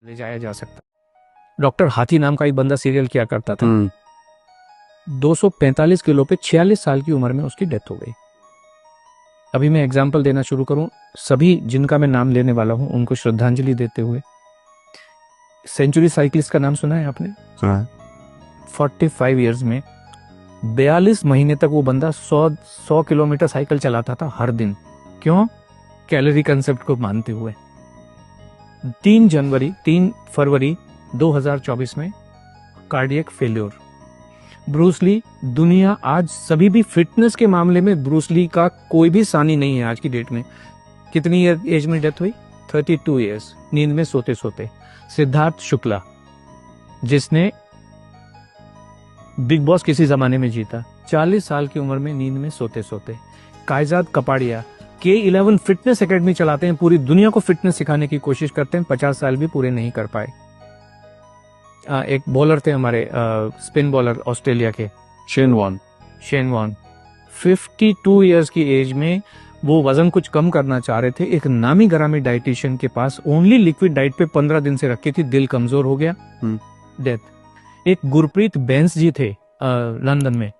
ले जाया जा सकता। डॉक्टर हाथी नाम का एक बंदा सीरियल किया करता था। 245 किलो पे 46 साल की उम्र में उसकी डेथ हो गई। अभी मैं एग्जाम्पल देना शुरू करूं, सभी जिनका मैं नाम लेने वाला हूं उनको श्रद्धांजलि देते हुए। सेंचुरी साइकिलिस्ट का नाम सुना है आपने? सुना है। 45 इयर्स में 42 महीने तक वो बंदा 100 किलोमीटर साइकिल चलाता था हर दिन। क्यों? कैलोरी कंसेप्ट को मानते हुए। 3 फरवरी 2024 में कार्डियक फेल्योर। ब्रूस ली, दुनिया आज सभी भी फिटनेस के मामले में ब्रूस ली का कोई भी सानी नहीं है आज की डेट में। कितनी एज में डेथ हुई? 32 इयर्स, नींद में सोते सोते। सिद्धार्थ शुक्ला, जिसने बिग बॉस किसी जमाने में जीता, 40 साल की उम्र में नींद में सोते सोते। कायजाद कपाड़िया K11 फिटनेस एकेडमी चलाते हैं, पूरी दुनिया को फिटनेस सिखाने की कोशिश करते हैं, 50 साल भी पूरे नहीं कर पाए। एक बॉलर थे हमारे, स्पिन बॉलर ऑस्ट्रेलिया के, शेन वॉन 52 इयर्स की एज में वो वजन कुछ कम करना चाह रहे थे। एक नामी गरामी डाइटिशियन के पास ओनली लिक्विड डाइट पे 15 दिन से रखी थी, दिल कमजोर हो गया, डेथ। एक गुरप्रीत बैंस जी थे लंदन में,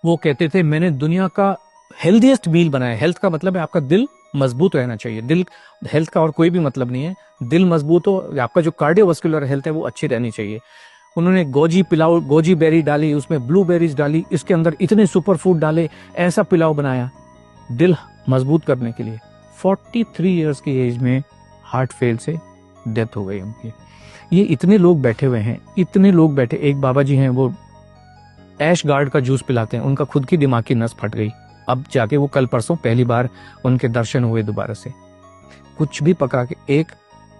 वो कहते थे मैंने दुनिया का हेल्दीएस्ट मील बनाया। हेल्थ का मतलब है आपका दिल मजबूत रहना चाहिए। दिल, हेल्थ का और कोई भी मतलब नहीं है। दिल मजबूत हो, आपका जो कार्डियोवास्कुलर हेल्थ है वो अच्छी रहनी चाहिए। उन्होंने गोजी पिलाओ, गोजी बेरी डाली, उसमें ब्लूबेरीज डाली, इसके अंदर इतने सुपर फूड डाले, ऐसा पिलाओ बनाया दिल मजबूत करने के लिए। 43 इयर्स की एज में हार्ट फेल से डेथ हो गई उनकी। ये इतने लोग बैठे हुए हैं, इतने लोग बैठे। एक बाबा जी हैं, वो ऐश गार्ड का जूस पिलाते हैं, उनका खुद की दिमाग की नस फट गई। अब जाके वो कल परसों पहली बार उनके दर्शन हुए दोबारा से। कुछ भी पका के, एक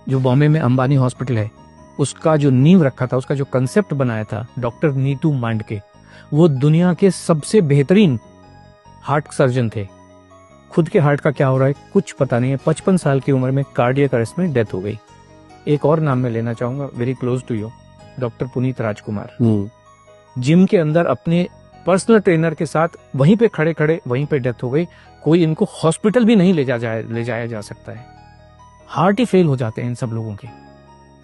जो बॉम्बे में अंबानी हॉस्पिटल है, उसका जो नींव रखा था, उसका जो कंसेप्ट बनाया था डॉक्टर नीतू मांडके, वो दुनिया के सबसे बेहतरीन हार्ट सर्जन थे। खुद के हार्ट का क्या हो रहा है कुछ पता नहीं है। 55 साल की उम्र में कार्डियक अरेस्ट में डेथ हो गई। एक और नाम मैं लेना चाहूंगा, very close to you, doctor Puneet Rajkumar. Gym के अंदर अपने पर्सनल ट्रेनर के साथ वहीं पे खड़े खड़े वहीं पे डेथ हो गई। कोई इनको हॉस्पिटल भी नहीं ले जाया जा सकता है। हार्ट ही फेल हो जाते हैं इन सब लोगों के,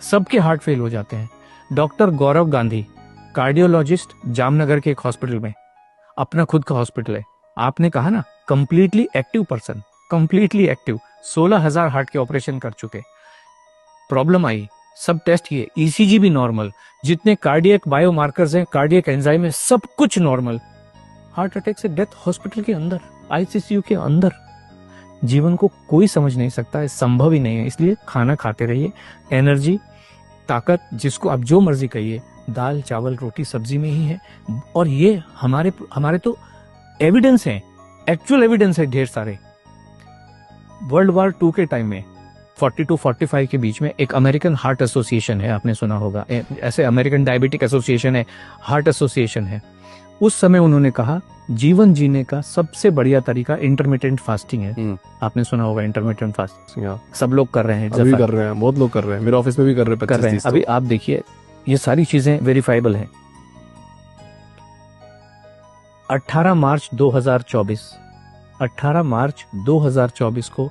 सबके हार्ट फेल हो जाते हैं। डॉक्टर गौरव गांधी, कार्डियोलॉजिस्ट, जामनगर के एक हॉस्पिटल में, अपना खुद का हॉस्पिटल है। आपने कहा ना completely active person, completely active, 16,000 heart के ऑपरेशन कर चुके। प्रॉब्लम आई, सब टेस्ट किए, ईसीजी भी नॉर्मल, जितने कार्डियक बायोमार्कर्स हैं, कार्डियक एंजाइम है, सब कुछ नॉर्मल। हार्ट अटैक से डेथ हॉस्पिटल के अंदर, आईसीयू के अंदर। जीवन को कोई समझ नहीं सकता है, संभव ही नहीं है। इसलिए खाना खाते रहिए, एनर्जी, ताकत, जिसको आप जो मर्जी कहिए, दाल चावल रोटी सब्जी में ही है। और ये हमारे तो एविडेंस है, एक्चुअल एविडेंस है ढेर सारे। वर्ल्ड वॉर 2 के टाइम में 40-45 के बीच में एक अमेरिकन हार्ट एसोसिएशन है, आपने सुना होगा, ऐसे अमेरिकन डायबिटिक एसोसिएशन है, हार्ट एसोसिएशन है। उस समय उन्होंने कहा जीवन जीने का सबसे बढ़िया तरीका इंटरमिटेंट फास्टिंग है। आपने सुना होगा इंटरमिटेंट फास्टिंग, सब लोग कर रहे हैं, अभी कर रहे हैं, बहुत लोग कर रहे हैं, मेरे ऑफिस में भी कर रहे हैं। अभी आप देखिए, ये सारी चीजें वेरीफाइबल हैं। 18 मार्च 2024 को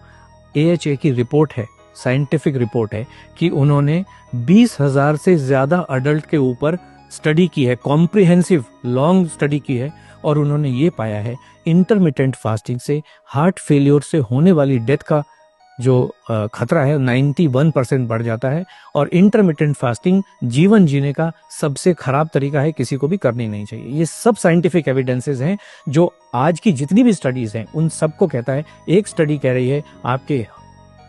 AHA की रिपोर्ट है, साइंटिफिक रिपोर्ट है, कि उन्होंने 20,000 से ज्यादा अडल्ट के ऊपर स्टडी की है, कॉम्प्रिहेंसिव लॉन्ग स्टडी की है, और उन्होंने ये पाया है इंटरमिटेंट फास्टिंग से हार्ट फेलियर से होने वाली डेथ का जो खतरा है 91% बढ़ जाता है। और इंटरमिटेंट फास्टिंग जीवन जीने का सबसे खराब तरीका है, किसी को भी करनी नहीं चाहिए। ये सब साइंटिफिक एविडेंसेस हैं, जो आज की जितनी भी स्टडीज हैं उन सबको कहता है। एक स्टडी कह रही है आपके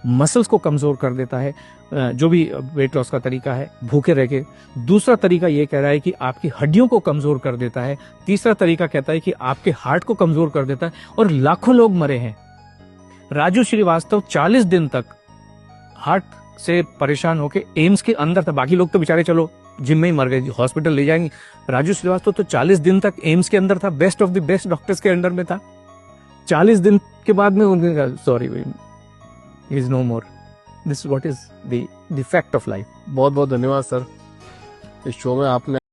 मसल्स को कमजोर कर देता है, जो भी वेट लॉस का तरीका है, भूखे रह के। दूसरा तरीका ये कह रहा है कि आपकी हड्डियों को कमजोर कर देता है। तीसरा तरीका कहता है कि आपके हार्ट को कमजोर कर देता है। और लाखों लोग मरे हैं। राजू श्रीवास्तव 40 दिन तक हार्ट से परेशान होकर एम्स के अंदर था। बाकी लोग तो बेचारे चलो जिम में ही मर गए, हॉस्पिटल ले जाएंगे। राजू श्रीवास्तव तो 40 दिन तक एम्स के अंदर था, best of the best doctors के अंडर में था। 40 दिन के बाद में उन्होंने कहा sorry, is no more. This what is the fact of life. बहुत बहुत धन्यवाद सर, इस शो में आपने